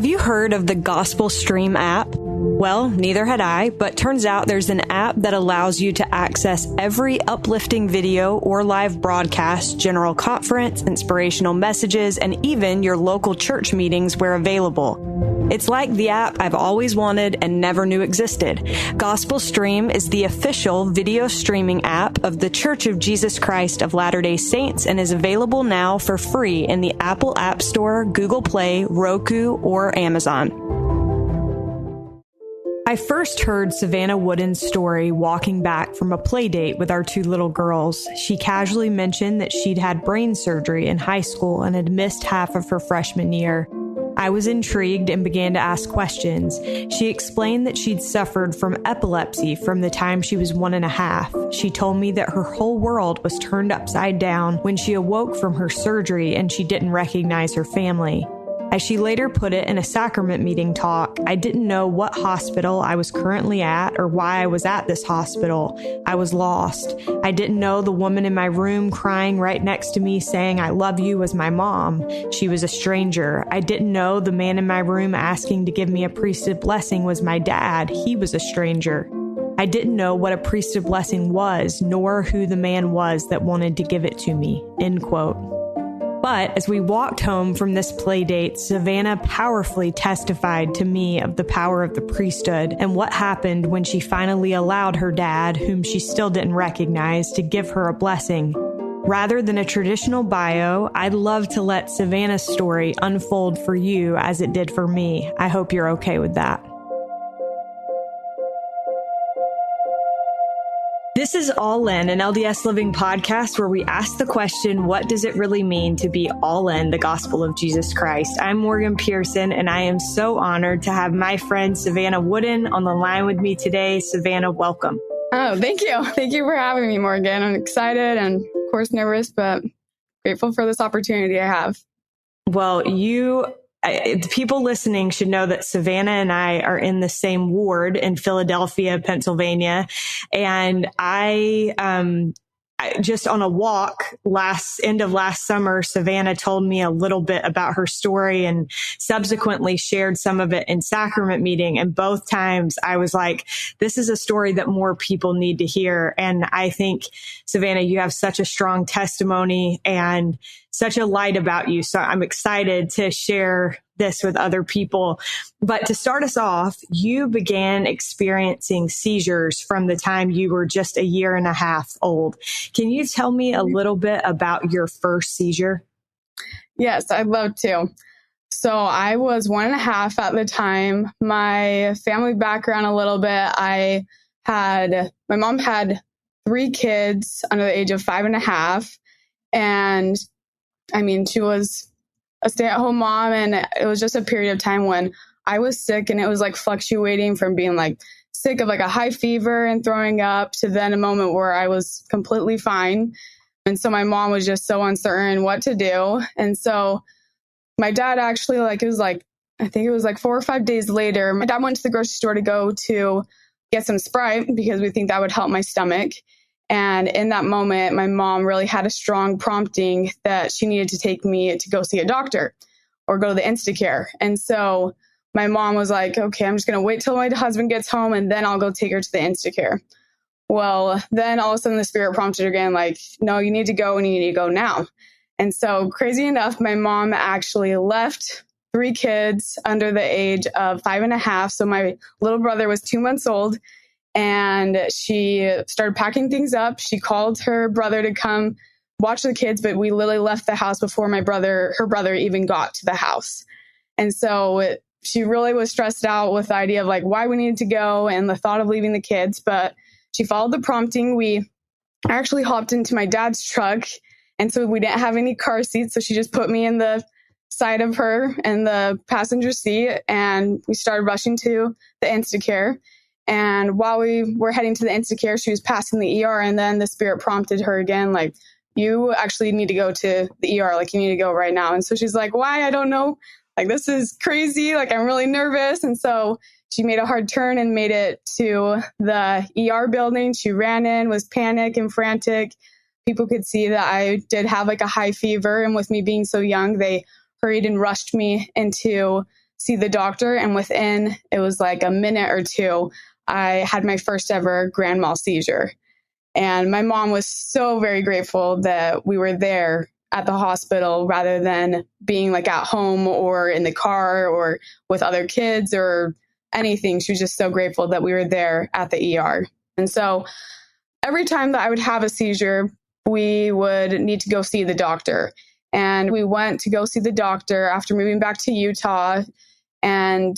Have you heard of the Gospel Stream app? Well, neither had I, but turns out there's an app that allows you to access every uplifting video or live broadcast, general conference, inspirational messages, and even your local church meetings where available. It's like the app I've always wanted and never knew existed. Gospel Stream is the official video streaming app of The Church of Jesus Christ of Latter-day Saints and is available now for free in the Apple App Store, Google Play, Roku, or Amazon. I first heard Savannah Wooden's story walking back from a play date with our two little girls. She casually mentioned that she'd had brain surgery in high school and had missed half of her freshman year. I was intrigued and began to ask questions. She explained that she'd suffered from epilepsy from the time she was 1.5. She told me that her whole world was turned upside down when she awoke from her surgery and she didn't recognize her family. As she later put it in a sacrament meeting talk, I didn't know what hospital I was currently at or why I was at this hospital. I was lost. I didn't know the woman in my room crying right next to me saying, "I love you," was my mom. She was a stranger. I didn't know the man in my room asking to give me a priesthood blessing was my dad. He was a stranger. I didn't know what a priesthood blessing was, nor who the man was that wanted to give it to me. End quote. But as we walked home from this play date, Savannah powerfully testified to me of the power of the priesthood and what happened when she finally allowed her dad, whom she still didn't recognize, to give her a blessing. Rather than a traditional bio, I'd love to let Savannah's story unfold for you as it did for me. I hope you're okay with that. This is All In, an LDS Living podcast where we ask the question, what does it really mean to be all in the gospel of Jesus Christ? I'm Morgan Pearson, and I am so honored to have my friend Savannah Wooden on the line with me today. Savannah, welcome. Oh, thank you. Thank you for having me, Morgan. I'm excited and, of course, nervous, but grateful for this opportunity I have. Well, the people listening should know that Savannah and I are in the same ward in Philadelphia, Pennsylvania. And I just on a walk end of last summer, Savannah told me a little bit about her story and subsequently shared some of it in sacrament meeting. And both times I was like, this is a story that more people need to hear. And I think, Savannah, you have such a strong testimony and such a light about you. So I'm excited to share this with other people. But to start us off, you began experiencing seizures from the time you were just 1.5 years old. Can you tell me a little bit about your first seizure? Yes, I'd love to. So I was 1.5 at the time. My family background a little bit. My mom had 3 kids under the age of 5.5. And I mean, she was a stay-at-home mom, and it was just a period of time when I was sick, and it was like fluctuating from being like sick of like a high fever and throwing up to then a moment where I was completely fine. And so my mom was just so uncertain what to do. And so my dad actually, I think it was like 4 or 5 days later, my dad went to the grocery store to go to get some Sprite because we think that would help my stomach. And in that moment, my mom really had a strong prompting that she needed to take me to go see a doctor or go to the Instacare. And so my mom was like, okay, I'm just going to wait till my husband gets home and then I'll go take her to the Instacare. Well, then all of a sudden the Spirit prompted her again, like, no, you need to go and you need to go now. And so crazy enough, my mom actually left 3 kids under the age of 5.5. So my little brother was 2 months old. And she started packing things up. She called her brother to come watch the kids, but we literally left the house before her brother even got to the house. And so she really was stressed out with the idea of like why we needed to go and the thought of leaving the kids. But she followed the prompting. We actually hopped into my dad's truck. And so we didn't have any car seats. So she just put me in the side of her in the passenger seat. And we started rushing to the Instacare. And while we were heading to the Instacare, she was passing the ER, and then the Spirit prompted her again, like, you actually need to go to the ER, like, you need to go right now. And so she's like, why? I don't know. Like, this is crazy. Like, I'm really nervous. And so she made a hard turn and made it to the ER building. She ran in, was panicked and frantic. People could see that I did have like a high fever. And with me being so young, they hurried and rushed me into see the doctor. And within, it was like a minute or two, I had my first ever grand mal seizure. And my mom was so very grateful that we were there at the hospital rather than being like at home or in the car or with other kids or anything. She was just so grateful that we were there at the ER. And so every time that I would have a seizure, we would need to go see the doctor. And we went to go see the doctor after moving back to Utah. And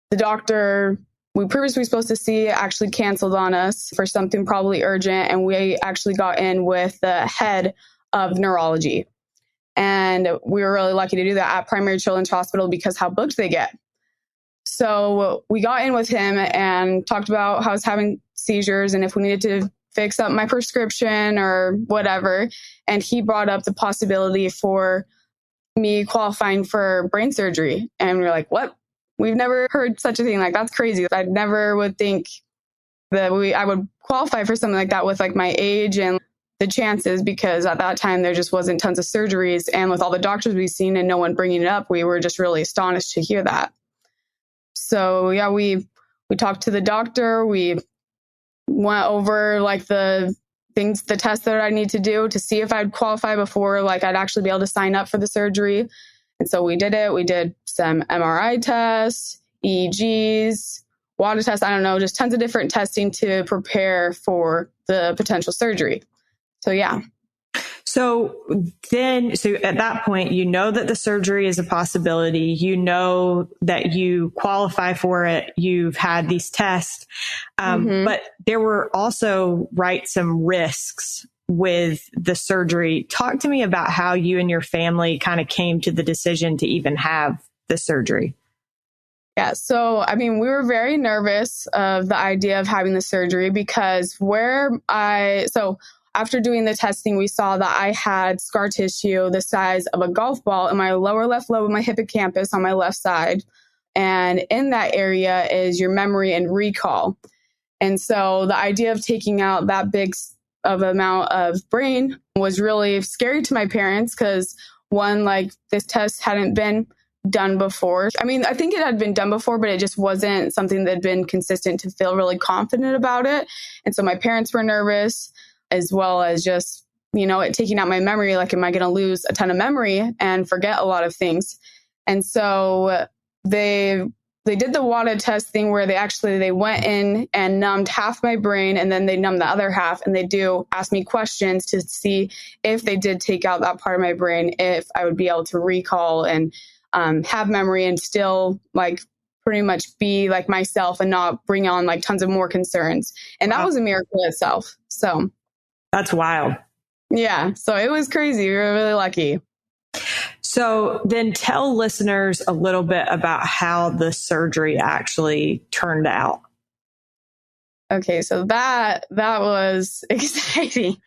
the doctor we previously were supposed to see actually canceled on us for something probably urgent. And we actually got in with the head of neurology. And we were really lucky to do that at Primary Children's Hospital because how booked they get. So we got in with him and talked about how I was having seizures and if we needed to fix up my prescription or whatever. And he brought up the possibility for me qualifying for brain surgery. And we were like, what? We've never heard such a thing. Like, that's crazy. I never would think that I would qualify for something like that with like my age and the chances, because at that time there just wasn't tons of surgeries. And with all the doctors we've seen and no one bringing it up, we were just really astonished to hear that. So yeah, we talked to the doctor. We went over like the tests that I need to do to see if I'd qualify before like I'd actually be able to sign up for the surgery. And so we did it. We did some MRI tests, EEGs, water tests. I don't know, just tons of different testing to prepare for the potential surgery. So yeah. So at that point, you know that the surgery is a possibility. You know that you qualify for it. You've had these tests. But there were also, some risks with the surgery. Talk to me about how you and your family kind of came to the decision to even have the surgery. Yeah. So, I mean, we were very nervous of the idea of having the surgery because after doing the testing, we saw that I had scar tissue the size of a golf ball in my lower left lobe of my hippocampus on my left side. And in that area is your memory and recall. And so the idea of taking out that big of amount of brain was really scary to my parents because one, like this test hadn't been done before. I mean, I think it had been done before, but it just wasn't something that had been consistent to feel really confident about it. And so my parents were nervous, as well as just, it taking out my memory. Like, am I going to lose a ton of memory and forget a lot of things? And so they did the WADA test thing where they went in and numbed half my brain and then they numbed the other half. And they do ask me questions to see if they did take out that part of my brain, if I would be able to recall and have memory and still like pretty much be like myself and not bring on like tons of more concerns. And that was a miracle itself. So that's wild. Yeah. So it was crazy. We were really lucky. So then tell listeners a little bit about how the surgery actually turned out. Okay. So that was exciting.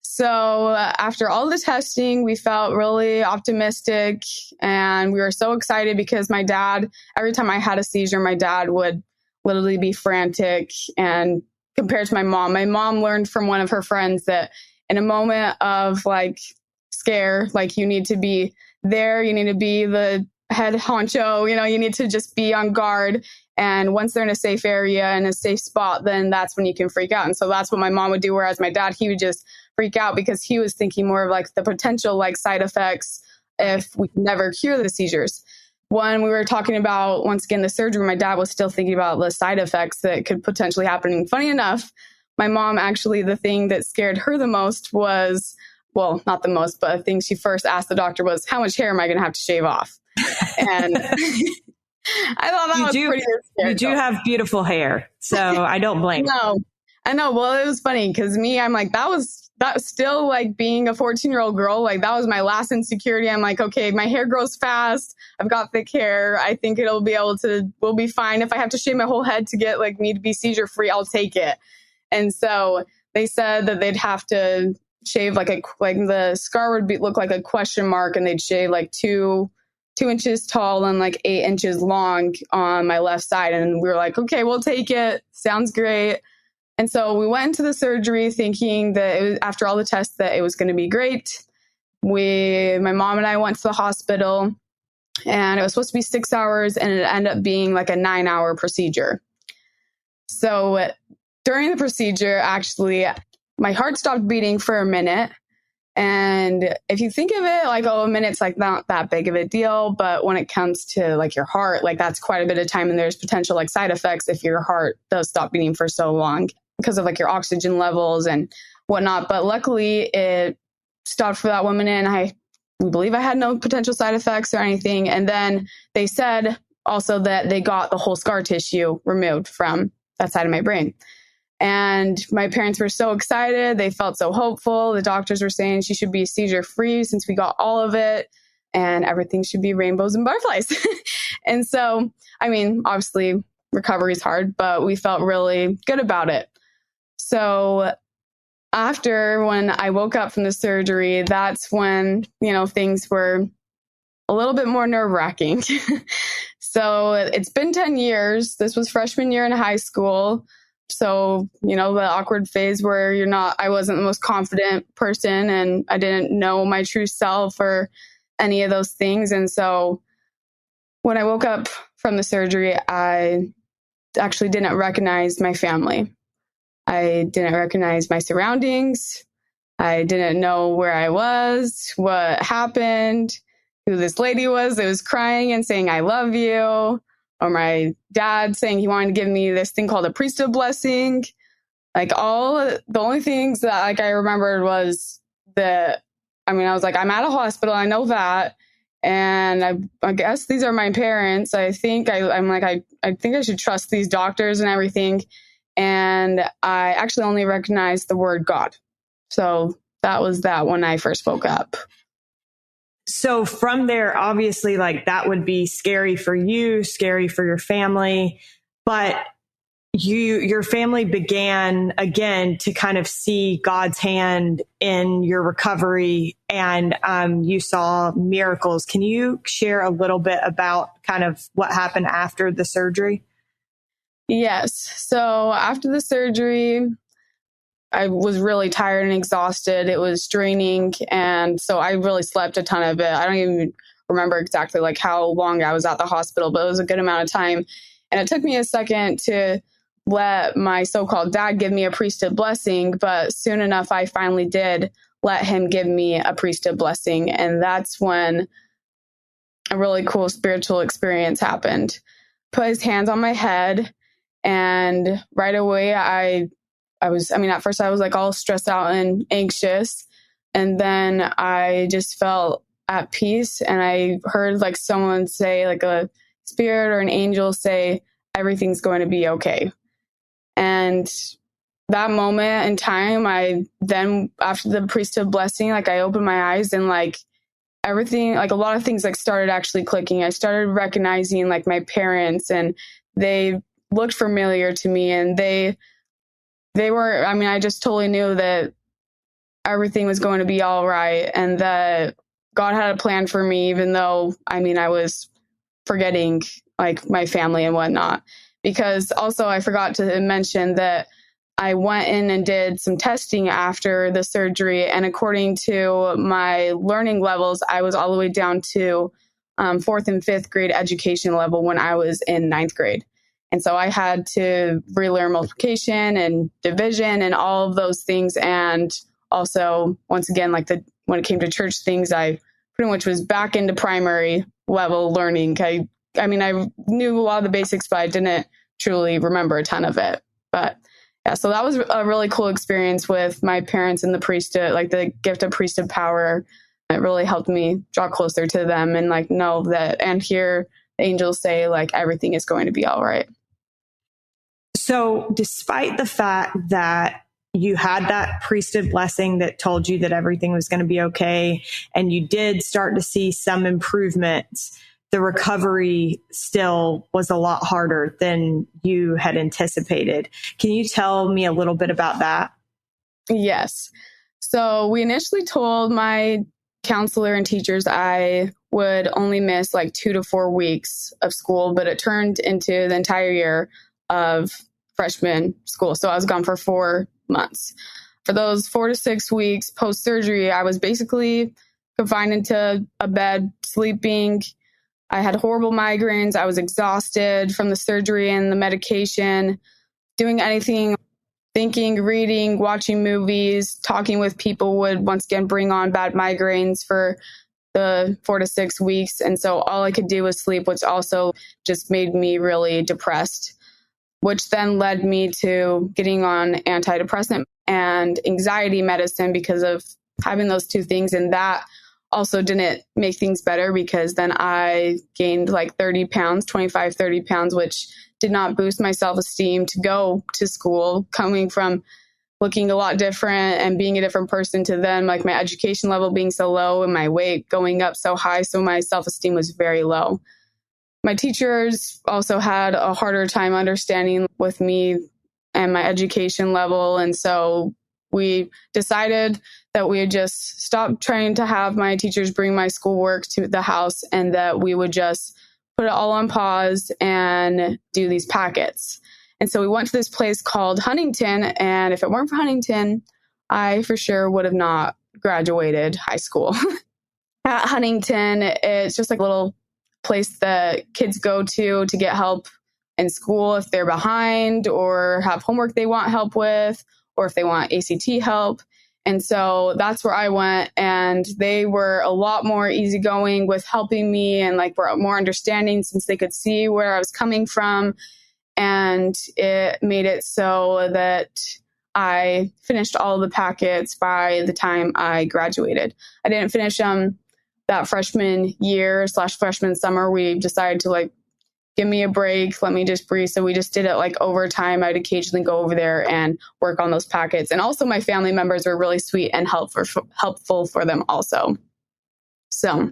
So after all the testing, we felt really optimistic and we were so excited because my dad, every time I had a seizure, my dad would literally be frantic. And compared to my mom learned from one of her friends that in a moment of like scare, like you need to be there, you need to be the head honcho, you need to just be on guard. And once they're in a safe area and a safe spot, then that's when you can freak out. And so that's what my mom would do. Whereas my dad, he would just freak out because he was thinking more of like the potential like side effects if we could never cure the seizures. When we were talking about, once again, the surgery, my dad was still thinking about the side effects that could potentially happen. And funny enough, my mom actually, the thing that scared her the most was, well, not the most, but the thing she first asked the doctor was, how much hair am I going to have to shave off? And I thought that was pretty scary. You do have beautiful hair, so I don't blame you. No, I know. Well, it was funny because I'm like, that was still like being a 14-year-old girl. Like that was my last insecurity. I'm like, okay, my hair grows fast. I've got thick hair. I think we'll be fine. If I have to shave my whole head to get like me to be seizure free, I'll take it. And so they said that they'd have to shave like the scar would look like a question mark, and they'd shave like 2 inches tall and like 8 inches long on my left side. And we were like, okay, we'll take it. Sounds great. And so we went into the surgery thinking that after all the tests that it was going to be great. My mom and I went to the hospital and it was supposed to be 6 hours, and it ended up being like a 9-hour procedure. So during the procedure, actually, my heart stopped beating for a minute. And if you think of it like, oh, a minute's like not that big of a deal. But when it comes to like your heart, like that's quite a bit of time. And there's potential like side effects if your heart does stop beating for so long because of like your oxygen levels and whatnot. But luckily it stopped for that 1 minute, and I believe I had no potential side effects or anything. And then they said also that they got the whole scar tissue removed from that side of my brain. And my parents were so excited. They felt so hopeful. The doctors were saying she should be seizure free since we got all of it, and everything should be rainbows and butterflies. And so, I mean, obviously recovery is hard, but we felt really good about it. So after, when I woke up from the surgery, that's when, things were a little bit more nerve-wracking. So it's been 10 years. This was freshman year in high school. So, the awkward phase where I wasn't the most confident person, and I didn't know my true self or any of those things. And so when I woke up from the surgery, I actually didn't recognize my family. I didn't recognize my surroundings. I didn't know where I was, what happened, who this lady was that was crying and saying, "I love you." Or my dad saying he wanted to give me this thing called a priesthood blessing. Like the only things that like I remembered was that, I was like, I'm at a hospital. I know that. And I guess these are my parents. I think I think I should trust these doctors and everything. And I actually only recognized the word God. So that was that when I first woke up. So from there, obviously, like that would be scary for you, scary for your family, but your family began again to kind of see God's hand in your recovery, and you saw miracles. Can you share a little bit about kind of what happened after the surgery? Yes. So after the surgery, I was really tired and exhausted. It was draining. And so I really slept a ton of it. I don't even remember exactly like how long I was at the hospital, but it was a good amount of time. And it took me a second to let my so-called dad give me a priesthood blessing. But soon enough, I finally did let him give me a priesthood blessing. And that's when a really cool spiritual experience happened. Put his hands on my head, and right away at first I was like all stressed out and anxious. And then I just felt at peace. And I heard like someone say, like a spirit or an angel say, everything's going to be okay. And that moment in time, after the priesthood blessing, like I opened my eyes and like everything, like a lot of things like started actually clicking. I started recognizing like my parents, and they looked familiar to me, and they were, I just totally knew that everything was going to be all right, and that God had a plan for me, even though, I was forgetting like my family and whatnot. Because also I forgot to mention that I went in and did some testing after the surgery, and according to my learning levels, I was all the way down to 4th and 5th grade education level when I was in 9th grade. And so I had to relearn multiplication and division and all of those things. And also, once again, when it came to church things, I pretty much was back into primary level learning. I knew a lot of the basics, but I didn't truly remember a ton of it. But yeah, so that was a really cool experience with my parents and the priesthood, like the gift of priesthood power. It really helped me draw closer to them and like know that, and hear the angels say like everything is going to be all right. So despite the fact that you had that priesthood blessing that told you that everything was going to be okay, and you did start to see some improvements, the recovery still was a lot harder than you had anticipated. Can you tell me a little bit about that? Yes. So we initially told my counselor and teachers I would only miss like 2 to 4 weeks of school, but it turned into the entire year of freshman school. So I was gone for 4 months. For those 4 to 6 weeks post-surgery, I was basically confined into a bed, sleeping, I had horrible migraines. I was exhausted from the surgery and the medication, doing anything, thinking, reading, watching movies, talking with people would once again bring on bad migraines for the 4 to 6 weeks. And so all I could do was sleep, which also just made me really depressed, which then led me to getting on antidepressant and anxiety medicine because of having those two things. And that also didn't make things better because then I gained like 30 pounds, 25, 30 pounds, which did not boost my self-esteem to go to school, coming from looking a lot different and being a different person to then like my education level being so low and my weight going up so high. So my self-esteem was very low. My teachers also had a harder time understanding with me and my education level. And so we decided that we would just stop trying to have my teachers bring my schoolwork to the house and that we would just put it all on pause and do these packets. And so we went to this place called Huntington. And if it weren't for Huntington, I for sure would have not graduated high school. At Huntington, it's just like a little place that kids go to get help in school if they're behind or have homework they want help with, or if they want ACT help. And so that's where I went, and they were a lot more easygoing with helping me and like were more understanding since they could see where I was coming from. And it made it so that I finished all the packets by the time I graduated. I didn't finish them that freshman year / freshman summer. We decided to like, give me a break, let me just breathe. So we just did it like over time. I'd occasionally go over there and work on those packets. And also my family members were really sweet and helpful for them also. So,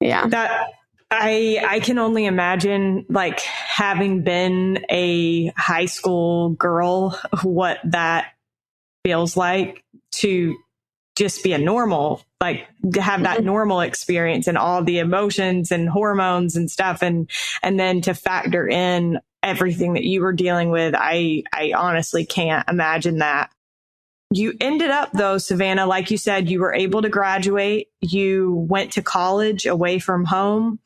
yeah. That I can only imagine, like, having been a high school girl, what that feels like to just be a normal, like to have that normal experience and all the emotions and hormones and stuff. And then to factor in everything that you were dealing with. I honestly can't imagine that. You ended up though, Savannah, like you said, you were able to graduate. You went to college away from home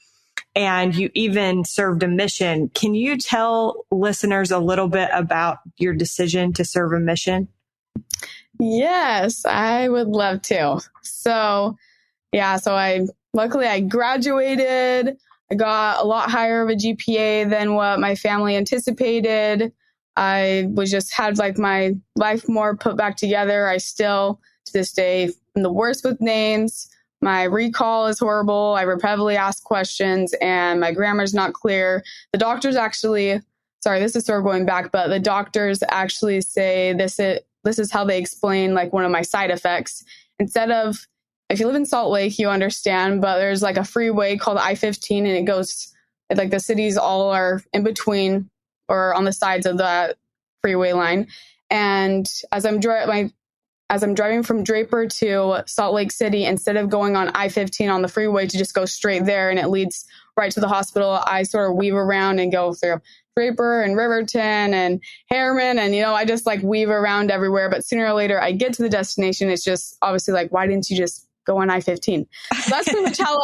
and you even served a mission. Can you tell listeners a little bit about your decision to serve a mission? Yes, I would love to. So luckily I graduated. I got a lot higher of a GPA than what my family anticipated. I was just had like my life more put back together. I still, to this day, am the worst with names. My recall is horrible. I repetitively ask questions and my grammar's not clear. The doctors actually, sorry, this is sort of going back, but the doctors actually say this is how they explain like one of my side effects. Instead of, if you live in Salt Lake, you understand, but there's like a freeway called I-15 and it goes, like the cities all are in between or on the sides of that freeway line. And as I'm driving from Draper to Salt Lake City, instead of going on I-15 on the freeway to just go straight there and it leads right to the hospital, I sort of weave around and go through Draper and Riverton and Harriman. And, I just like weave around everywhere. But sooner or later I get to the destination. It's just obviously like, why didn't you just go on I-15? So that's pretty much how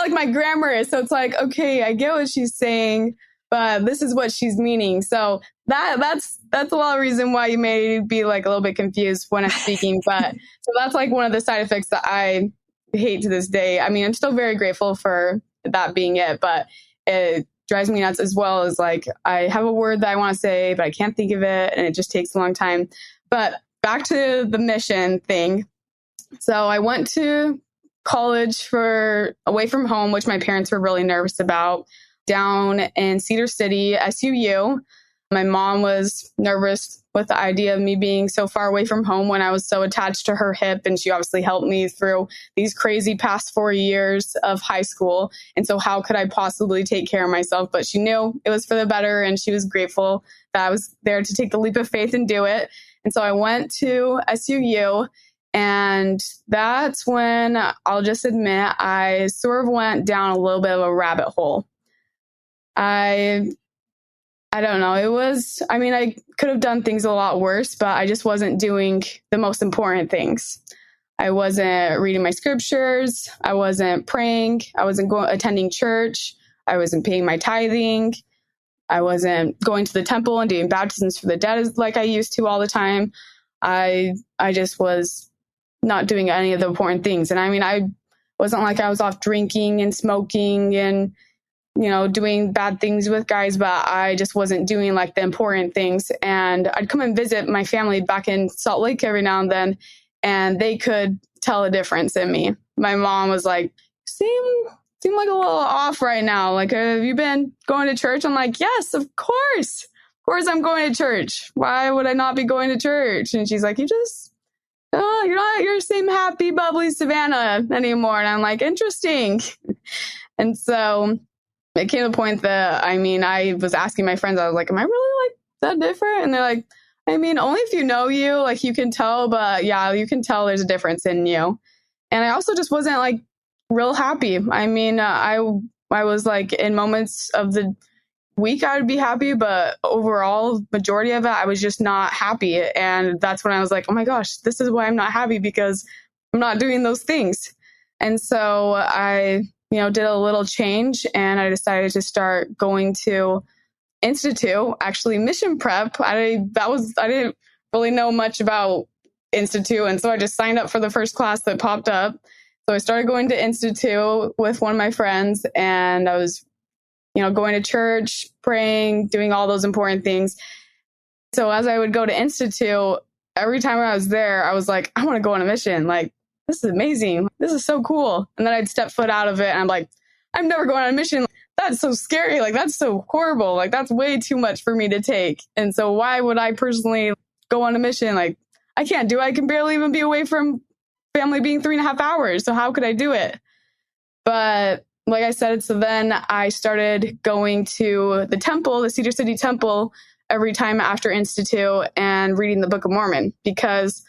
my grammar is. So it's like, okay, I get what she's saying, but this is what she's meaning. So that's a lot of reason why you may be like a little bit confused when I'm speaking. But so that's like one of the side effects that I hate to this day. I mean, I'm still very grateful for that being it, but it drives me nuts as well as like, I have a word that I want to say, but I can't think of it. And it just takes a long time. But back to the mission thing. So I went to college for away from home, which my parents were really nervous about, down in Cedar City, SUU. My mom was nervous with the idea of me being so far away from home when I was so attached to her hip. And she obviously helped me through these crazy past 4 years of high school. And so how could I possibly take care of myself? But she knew it was for the better. And she was grateful that I was there to take the leap of faith and do it. And so I went to SUU. And that's when I'll just admit I sort of went down a little bit of a rabbit hole. I don't know. I could have done things a lot worse, but I just wasn't doing the most important things. I wasn't reading my scriptures. I wasn't praying. I wasn't attending church. I wasn't paying my tithing. I wasn't going to the temple and doing baptisms for the dead like I used to all the time. I just was not doing any of the important things. And I mean, I wasn't like I was off drinking and smoking and, doing bad things with guys, but I just wasn't doing like the important things. And I'd come and visit my family back in Salt Lake every now and then, and they could tell a difference in me. My mom was like, seem like a little off right now. Like, have you been going to church? I'm like, yes, of course. Of course I'm going to church. Why would I not be going to church? And she's like, you're not your same happy, bubbly Savannah anymore. And I'm like, interesting. And so it came to the point that, I was asking my friends, I was like, am I really like that different? And they're like, only if you know you, like you can tell, but yeah, you can tell there's a difference in you. And I also just wasn't like real happy. I was like in moments of the week I would be happy, but overall majority of it, I was just not happy. And that's when I was like, oh my gosh, this is why I'm not happy, because I'm not doing those things. And so I, did a little change, and I decided to start going to Institute, actually mission prep. I didn't really know much about Institute. And so I just signed up for the first class that popped up. So I started going to Institute with one of my friends, and I was, going to church, praying, doing all those important things. So as I would go to Institute, every time I was there, I was like, I want to go on a mission. Like, this is amazing. This is so cool. And then I'd step foot out of it, and I'm like, I'm never going on a mission. That's so scary. Like, that's so horrible. Like, that's way too much for me to take. And so why would I personally go on a mission? Like, I can't do it. I can barely even be away from family being 3.5 hours. So how could I do it? But like I said, so then I started going to the temple, the Cedar City Temple, every time after Institute and reading the Book of Mormon, because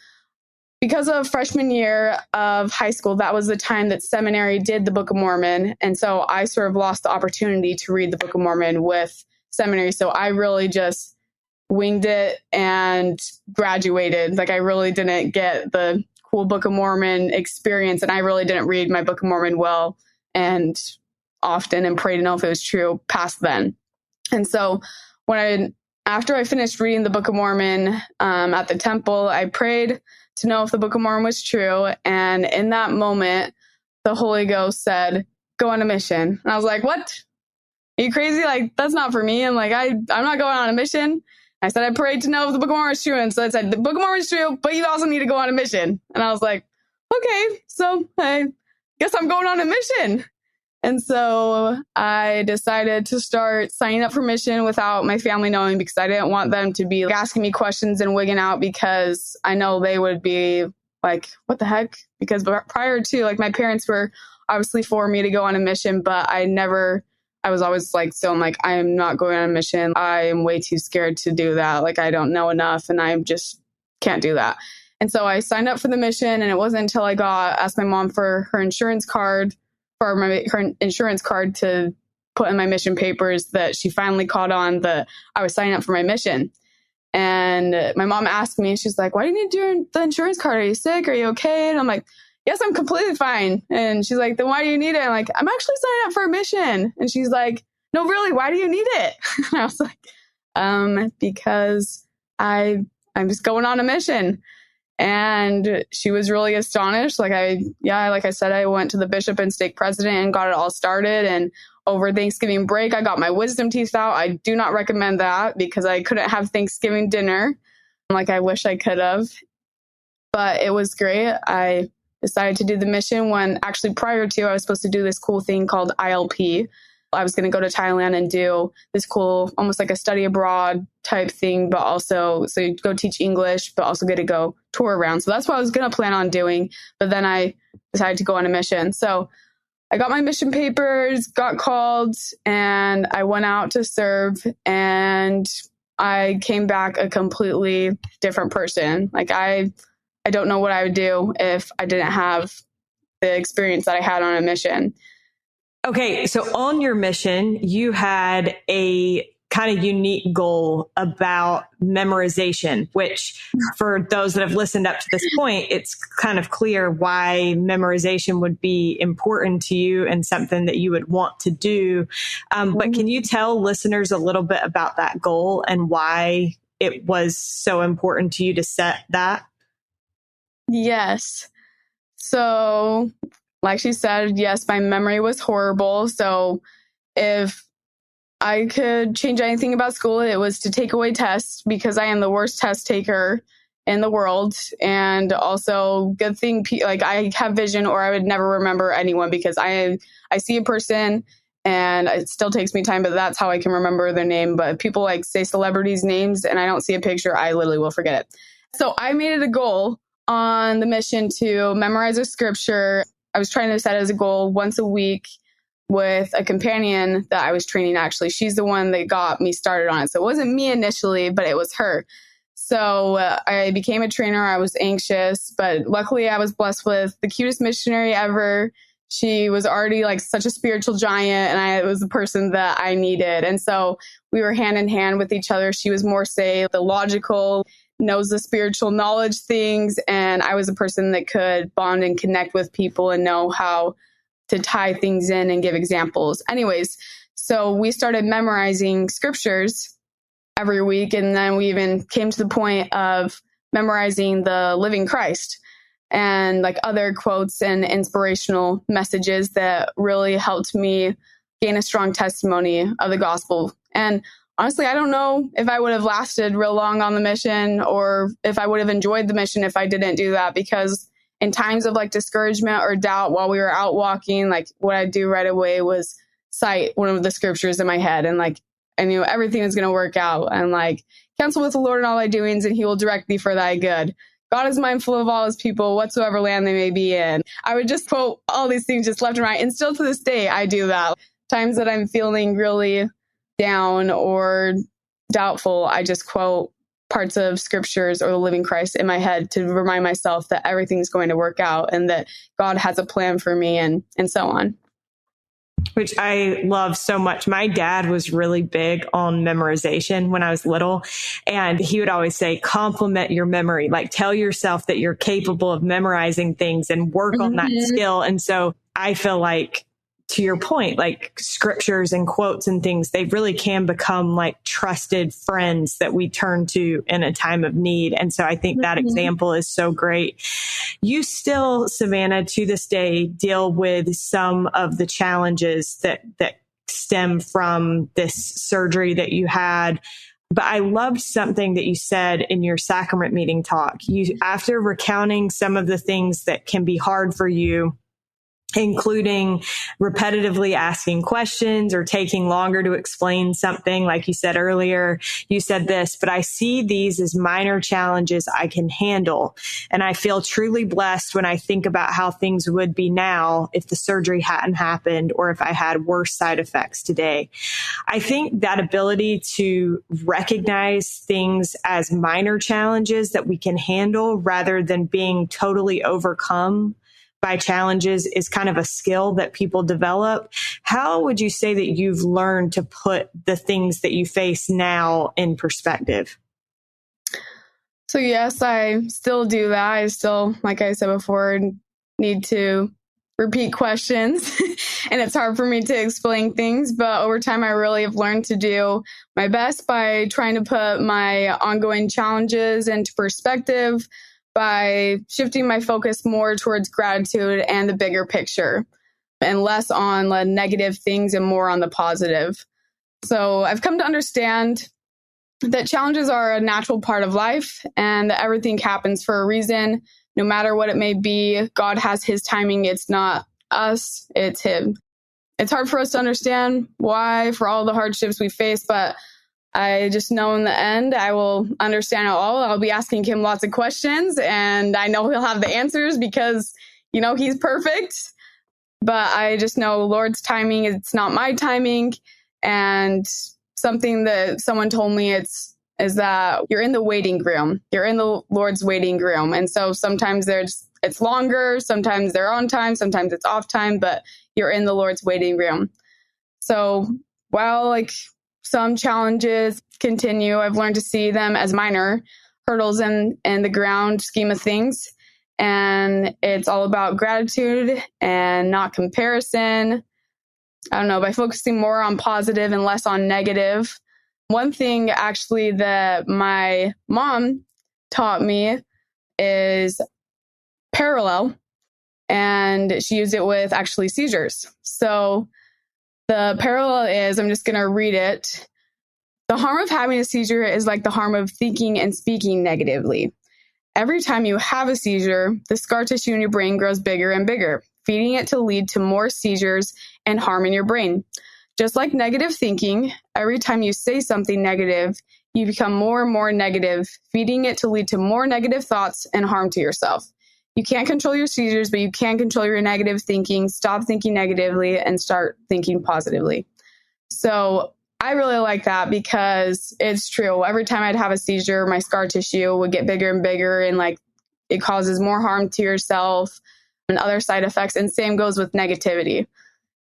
of freshman year of high school, that was the time that seminary did the Book of Mormon. And so I sort of lost the opportunity to read the Book of Mormon with seminary. So I really just winged it and graduated. Like, I really didn't get the cool Book of Mormon experience, and I really didn't read my Book of Mormon well and often and pray to know if it was true past then. And so after I finished reading the Book of Mormon at the temple, I prayed to know if the Book of Mormon was true. And in that moment, the Holy Ghost said, go on a mission. And I was like, what? Are you crazy? Like, that's not for me. And like, I'm not going on a mission. I said, I prayed to know if the Book of Mormon is true. And so it said, the Book of Mormon is true, but you also need to go on a mission. And I was like, okay, so I guess I'm going on a mission. And so I decided to start signing up for mission without my family knowing, because I didn't want them to be asking me questions and wigging out, because I know they would be like, what the heck? Because prior to, like, my parents were obviously for me to go on a mission, but I was always like, so I'm like, I am not going on a mission. I am way too scared to do that. Like, I don't know enough, and I just can't do that. And so I signed up for the mission, and it wasn't until I asked my mom for her insurance card to put in my mission papers that she finally caught on that I was signing up for my mission. And my mom asked me, she's like, why do you need the insurance card? Are you sick? Are you okay? And I'm like, yes, I'm completely fine. And she's like, then why do you need it? I'm like, I'm actually signing up for a mission. And she's like, no, really, why do you need it? And I was like, because I'm just going on a mission. And she was really astonished. Like I said, I went to the bishop and stake president and got it all started. And over Thanksgiving break, I got my wisdom teeth out. I do not recommend that, because I couldn't have Thanksgiving dinner like I wish I could have. But it was great. I decided to do the mission when actually prior to, I was supposed to do this cool thing called ILP. I was going to go to Thailand and do this cool, almost like a study abroad type thing, but also, so you go teach English, but also get to go tour around. So that's what I was going to plan on doing. But then I decided to go on a mission. So I got my mission papers, got called, and I went out to serve, and I came back a completely different person. Like, I don't know what I would do if I didn't have the experience that I had on a mission. Okay, so on your mission, you had a kind of unique goal about memorization, which for those that have listened up to this point, it's kind of clear why memorization would be important to you and something that you would want to do. But can you tell listeners a little bit about that goal and why it was so important to you to set that? Yes. So, like she said, yes, my memory was horrible. So if I could change anything about school, it was to take away tests, because I am the worst test taker in the world. And also, good thing, like, I have vision, or I would never remember anyone, because I see a person and it still takes me time, but that's how I can remember their name. But if people like say celebrities' names and I don't see a picture, I literally will forget it. So I made it a goal on the mission to memorize a scripture. I was trying to set it as a goal once a week with a companion that I was training. Actually, she's the one that got me started on it. So it wasn't me initially, but it was her. So I became a trainer. I was anxious, but luckily I was blessed with the cutest missionary ever. She was already like such a spiritual giant, and I was the person that I needed. And so we were hand in hand with each other. She was more, say, the logical, knows the spiritual knowledge things, and I was a person that could bond and connect with people and know how to tie things in and give examples. Anyways, so we started memorizing scriptures every week. And then we even came to the point of memorizing the living Christ and like other quotes and inspirational messages that really helped me gain a strong testimony of the gospel. And honestly, I don't know if I would have lasted real long on the mission, or if I would have enjoyed the mission if I didn't do that, because in times of like discouragement or doubt while we were out walking, like what I'd do right away was cite one of the scriptures in my head, and like I knew everything was going to work out, and like, counsel with the Lord in all thy doings, and he will direct thee for thy good. God is mindful of all his people, whatsoever land they may be in. I would just quote all these things just left and right. And still to this day, I do that. Times that I'm feeling really down or doubtful, I just quote parts of scriptures or the living Christ in my head to remind myself that everything's going to work out and that God has a plan for me, and so on. Which I love so much. My dad was really big on memorization when I was little, and he would always say, compliment your memory, like tell yourself that you're capable of memorizing things and work on that skill. And so I feel like, to your point, like scriptures and quotes and things, they really can become like trusted friends that we turn to in a time of need. And so I think that example is so great. You still, Savannah, to this day, deal with some of the challenges that stem from this surgery that you had. But I loved something that you said in your sacrament meeting talk. You, after recounting some of the things that can be hard for you, including repetitively asking questions or taking longer to explain something, like you said earlier, you said this, but I see these as minor challenges I can handle. And I feel truly blessed when I think about how things would be now if the surgery hadn't happened, or if I had worse side effects today. I think that ability to recognize things as minor challenges that we can handle rather than being totally overcome by challenges is kind of a skill that people develop. How would you say that you've learned to put the things that you face now in perspective? So yes, I still do that. I still, like I said before, need to repeat questions and it's hard for me to explain things, but over time I really have learned to do my best by trying to put my ongoing challenges into perspective, by shifting my focus more towards gratitude and the bigger picture, and less on the negative things and more on the positive. So I've come to understand that challenges are a natural part of life, and that everything happens for a reason, no matter what it may be. God has his timing. It's not us, it's him. It's hard for us to understand why for all the hardships we face, but I just know in the end, I will understand it all. I'll be asking him lots of questions, and I know he'll have the answers because, you know, he's perfect. But I just know Lord's timing, it's not my timing. And something that someone told me is that you're in the waiting room. You're in the Lord's waiting room. And so sometimes it's longer, sometimes they're on time, sometimes it's off time, but you're in the Lord's waiting room. So while like some challenges continue, I've learned to see them as minor hurdles in the ground scheme of things. And it's all about gratitude and not comparison. I don't know, by focusing more on positive and less on negative. One thing actually that my mom taught me is parallel, and she used it with actually seizures. So the parallel is, I'm just going to read it. The harm of having a seizure is like the harm of thinking and speaking negatively. Every time you have a seizure, the scar tissue in your brain grows bigger and bigger, feeding it to lead to more seizures and harm in your brain. Just like negative thinking, every time you say something negative, you become more and more negative, feeding it to lead to more negative thoughts and harm to yourself. You can't control your seizures, but you can control your negative thinking. Stop thinking negatively and start thinking positively. So I really like that because it's true. Every time I'd have a seizure, my scar tissue would get bigger and bigger, and like it causes more harm to yourself and other side effects. And same goes with negativity.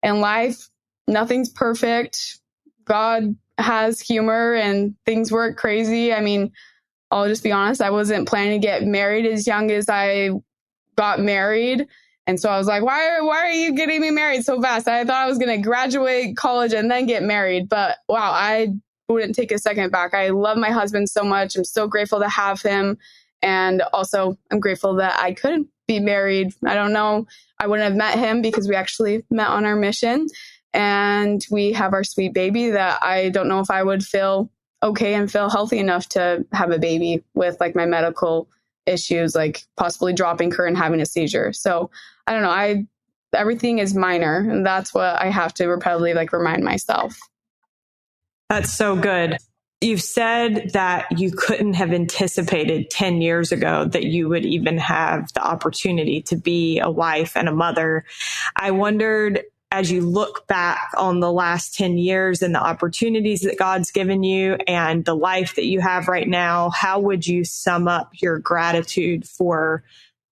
In life, nothing's perfect. God has humor and things work crazy. I mean, I'll just be honest. I wasn't planning to get married as young as I got married. And so I was like, why are you getting me married so fast? I thought I was going to graduate college and then get married. But wow, I wouldn't take a second back. I love my husband so much. I'm so grateful to have him. And also I'm grateful that I couldn't be married. I don't know. I wouldn't have met him because we actually met on our mission. And we have our sweet baby that I don't know if I would feel okay and feel healthy enough to have a baby with like my medical issues, like possibly dropping her and having a seizure. So I don't know. Everything is minor, and that's what I have to repetitively like remind myself. That's so good. You've said that you couldn't have anticipated 10 years ago that you would even have the opportunity to be a wife and a mother. I wondered, as you look back on the last 10 years and the opportunities that God's given you and the life that you have right now, how would you sum up your gratitude for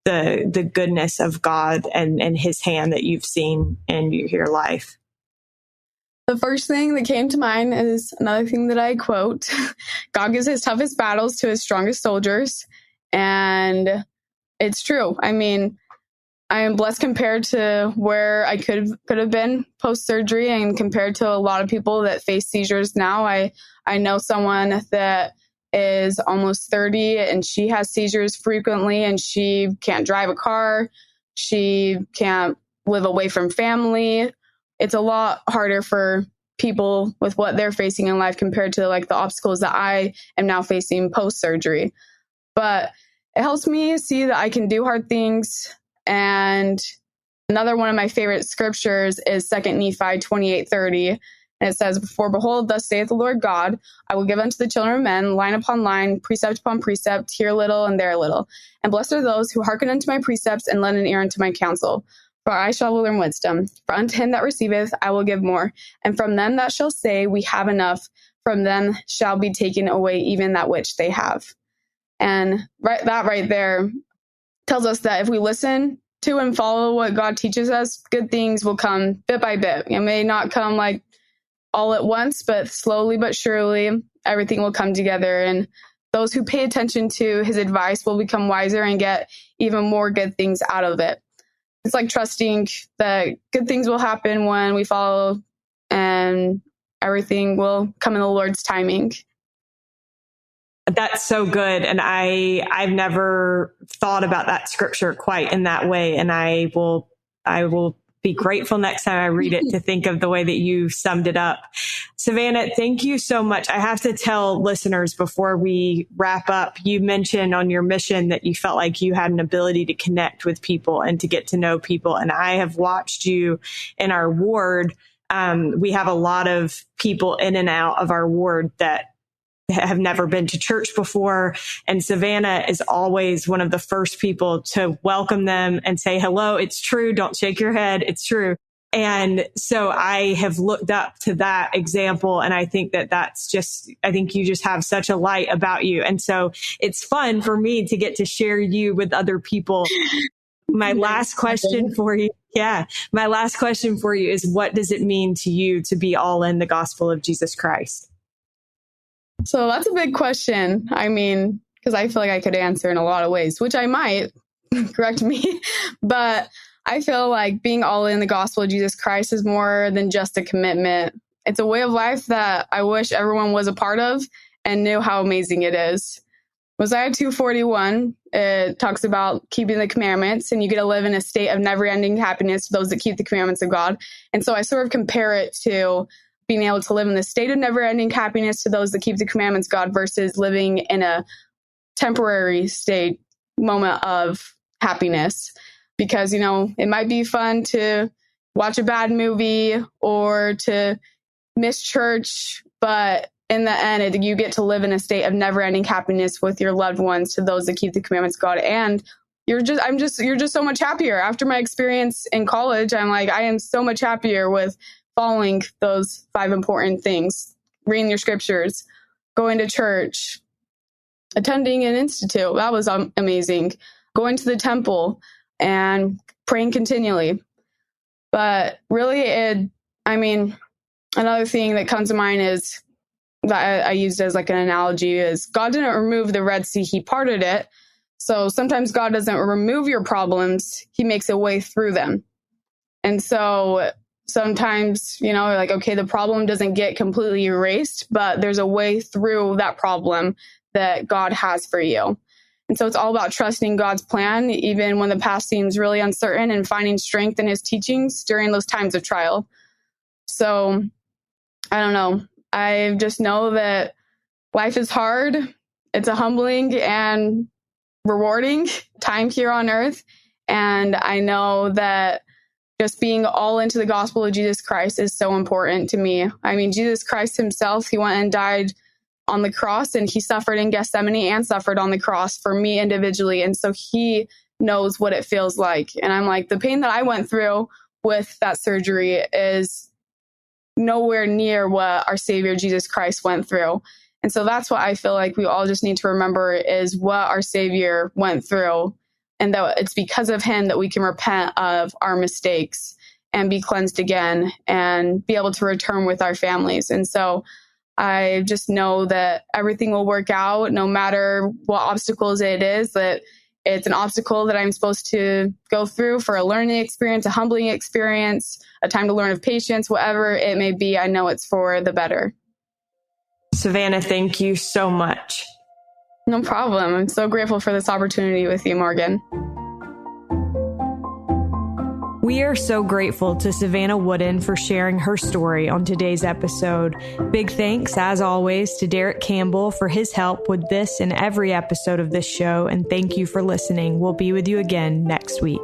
the goodness of God and his hand that you've seen in your life? The first thing that came to mind is another thing that I quote: God gives his toughest battles to his strongest soldiers. And it's true. I mean, I am blessed compared to where I could have been post-surgery, and compared to a lot of people that face seizures now. I know someone that is almost 30 and she has seizures frequently, and she can't drive a car. She can't live away from family. It's a lot harder for people with what they're facing in life compared to like the obstacles that I am now facing post-surgery. But it helps me see that I can do hard things. And another one of my favorite scriptures is 2 Nephi 28:30. And it says, "For behold, thus saith the Lord God, I will give unto the children of men line upon line, precept upon precept, here little and there little. And blessed are those who hearken unto my precepts and lend an ear unto my counsel. For I shall learn wisdom. For unto him that receiveth I will give more. And from them that shall say, we have enough, from them shall be taken away even that which they have." And that right there tells us that if we listen to and follow what God teaches us, good things will come bit by bit. It may not come like all at once, but slowly but surely, everything will come together. And those who pay attention to his advice will become wiser and get even more good things out of it. It's like trusting that good things will happen when we follow, and everything will come in the Lord's timing. That's so good. And I've never thought about that scripture quite in that way. And I will be grateful next time I read it to think of the way that you summed it up. Savannah, thank you so much. I have to tell listeners before we wrap up, you mentioned on your mission that you felt like you had an ability to connect with people and to get to know people. And I have watched you in our ward. We have a lot of people in and out of our ward that have never been to church before. And Savannah is always one of the first people to welcome them and say, hello, it's true. Don't shake your head. It's true. And so I have looked up to that example. And I think I think you just have such a light about you. And so it's fun for me to get to share you with other people. My last question for you. Yeah. My last question for you is, what does it mean to you to be all in the gospel of Jesus Christ? So that's a big question. I mean, because I feel like I could answer in a lot of ways, which I might, correct me. But I feel like being all in the gospel of Jesus Christ is more than just a commitment. It's a way of life that I wish everyone was a part of and knew how amazing it is. Mosiah 2:41, it talks about keeping the commandments, and you get to live in a state of never-ending happiness to those that keep the commandments of God. And so I sort of compare it to being able to live in the state of never-ending happiness to those that keep the commandments of God versus living in a temporary state moment of happiness. Because, you know, it might be fun to watch a bad movie or to miss church, but in the end, you get to live in a state of never-ending happiness with your loved ones to those that keep the commandments of God. And you're just so much happier. After my experience in college, I'm like, I am so much happier with following those 5 important things: reading your scriptures, going to church, attending an institute. That was amazing. Going to the temple and praying continually. But really, another thing that comes to mind is that I used as like an analogy is God didn't remove the Red Sea, he parted it. So sometimes God doesn't remove your problems, he makes a way through them. And so sometimes, you know, like, okay, the problem doesn't get completely erased, but there's a way through that problem that God has for you. And so it's all about trusting God's plan, even when the path seems really uncertain, and finding strength in his teachings during those times of trial. So I don't know. I just know that life is hard. It's a humbling and rewarding time here on earth. And I know that just being all into the gospel of Jesus Christ is so important to me. I mean, Jesus Christ himself, he went and died on the cross, and he suffered in Gethsemane and suffered on the cross for me individually. And so he knows what it feels like. And I'm like, the pain that I went through with that surgery is nowhere near what our Savior Jesus Christ went through. And so that's what I feel like we all just need to remember is what our Savior went through, and that it's because of him that we can repent of our mistakes and be cleansed again and be able to return with our families. And so I just know that everything will work out no matter what obstacles it is, that it's an obstacle that I'm supposed to go through for a learning experience, a humbling experience, a time to learn of patience, whatever it may be. I know it's for the better. Savannah, thank you so much. No problem. I'm so grateful for this opportunity with you, Morgan. We are so grateful to Savannah Wooden for sharing her story on today's episode. Big thanks, as always, to Derek Campbell for his help with this and every episode of this show. And thank you for listening. We'll be with you again next week.